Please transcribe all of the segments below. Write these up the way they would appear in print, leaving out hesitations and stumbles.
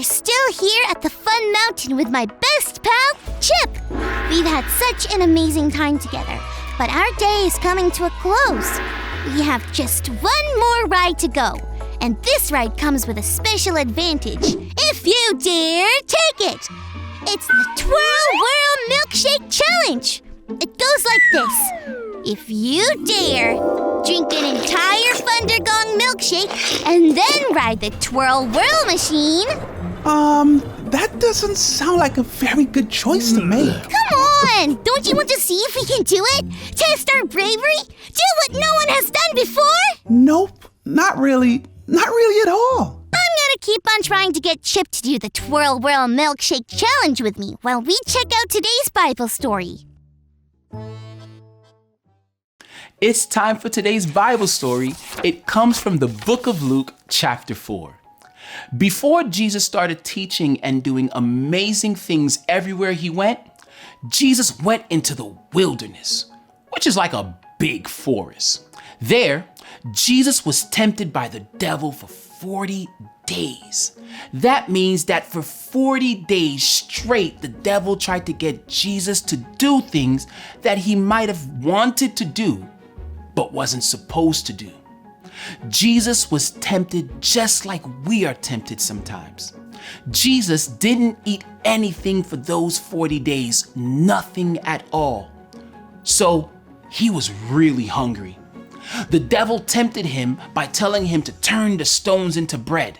still here at the Fun Mountain with my best pal, Chip. We've had such an amazing time together, but our day is coming to a close. We have just one more ride to go, and this ride comes with a special advantage. If you dare, take it! It's the Twirl Whirl Milkshake Challenge. It goes like this. If you dare, drink an entire Thundergong milkshake and then ride the Twirl Whirl machine. That doesn't sound like a very good choice to make. Come on! Don't you want to see if we can do it? Test our bravery? Do what no one has done before? Nope, not really. Not really at all. I'm gonna keep on trying to get Chip to do the Twirl Whirl Milkshake Challenge with me while we check out today's Bible story. It's time for today's Bible story. It comes from the book of Luke, chapter 4. Before Jesus started teaching and doing amazing things everywhere he went, Jesus went into the wilderness, which is like a big forest. There, Jesus was tempted by the devil for 40 days. That means that for 40 days straight, the devil tried to get Jesus to do things that he might have wanted to do, but wasn't supposed to do. Jesus was tempted just like we are tempted sometimes. Jesus didn't eat anything for those 40 days, nothing at all. So he was really hungry. The devil tempted him by telling him to turn the stones into bread.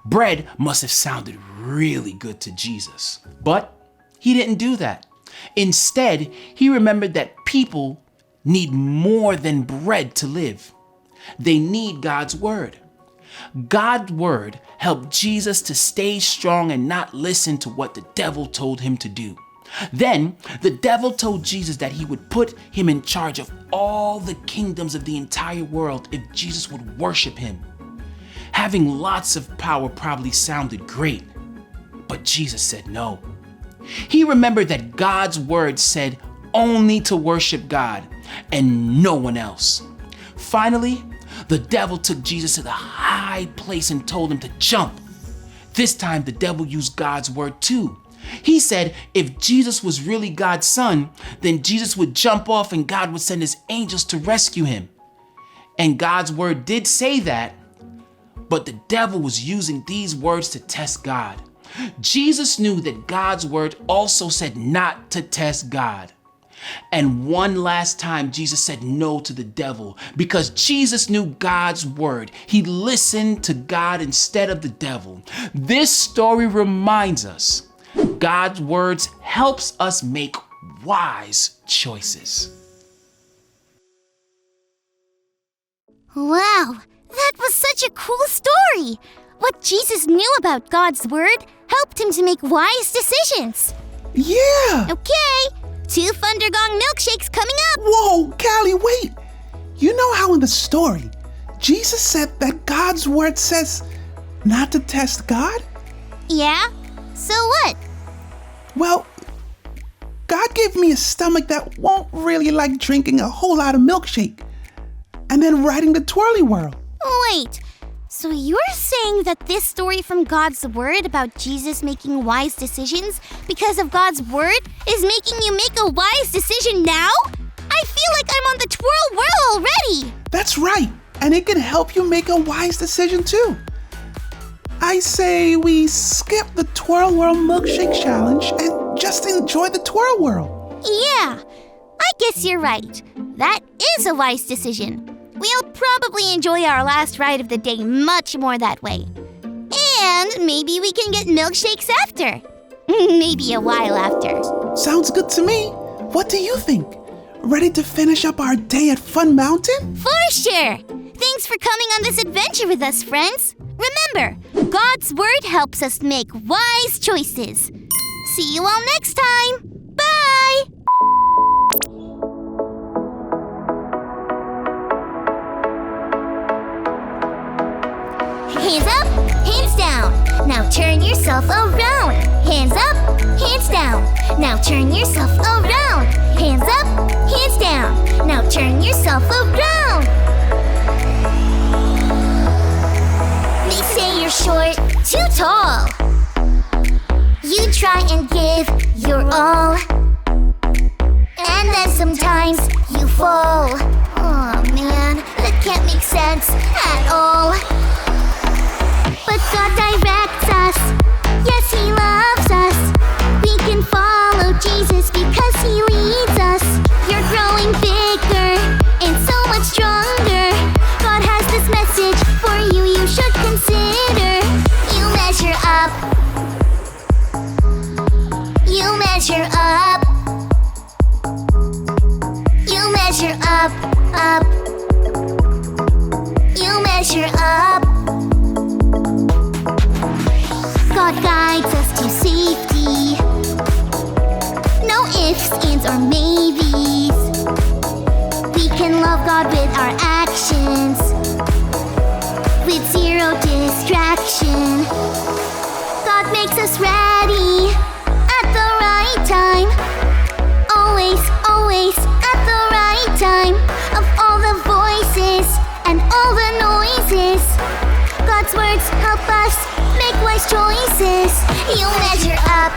Bread must have sounded really good to Jesus, but he didn't do that. Instead, he remembered that people need more than bread to live. They need God's word. God's word helped Jesus to stay strong and not listen to what the devil told him to do. Then the devil told Jesus that he would put him in charge of all the kingdoms of the entire world if Jesus would worship him. Having lots of power probably sounded great, but Jesus said no. He remembered that God's word said only to worship God and no one else. Finally, the devil took Jesus to the high place and told him to jump. This time the devil used God's word too. He said if Jesus was really God's son, then Jesus would jump off and God would send his angels to rescue him. And God's word did say that, but the devil was using these words to test God. Jesus knew that God's word also said not to test God. And one last time, Jesus said no to the devil because Jesus knew God's word. He listened to God instead of the devil. This story reminds us God's words helps us make wise choices. Wow, that was such a cool story. What Jesus knew about God's word helped him to make wise decisions. Yeah! Okay, 2 Thundergong milkshakes coming up. Whoa, Callie, wait! You know how in the story, Jesus said that God's word says not to test God? Yeah? So what? Well, God gave me a stomach that won't really like drinking a whole lot of milkshake and then riding the twirly whirl. Wait, so you're saying that this story from God's word about Jesus making wise decisions because of God's word is making you make a wise decision now? I feel like I'm on the twirl whirl already. That's right, and it can help you make a wise decision too. I say we skip the Twirl Whirl Milkshake Challenge and just enjoy the twirl whirl. Yeah, I guess you're right. That is a wise decision. We'll probably enjoy our last ride of the day much more that way. And maybe we can get milkshakes after. Maybe a while after. Sounds good to me. What do you think? Ready to finish up our day at Fun Mountain? For sure! Thanks for coming on this adventure with us, friends. Remember, God's word helps us make wise choices. See you all next time. Bye! Hands up, hands down. Now turn yourself around. Hands up, hands down. Now turn yourself around. Hands up, hands down. Now turn yourself around. They say you're short, too tall. try and give your all, and then sometimes you fall. Oh man, that can't make sense at all. But God directs us, yes, He loves us. We can follow Jesus because He leads us. You're growing bigger and so much stronger. God has this message for you, you should consider. You measure up. You measure up. You measure up, up. You measure up. God guides us to safety. No ifs, ands, or maybes. We can love God with our actions, with zero distraction. God makes us ready at the right time. Always, always at the right time. Of all the voices and all the noises, God's words help us make wise choices. You measure up.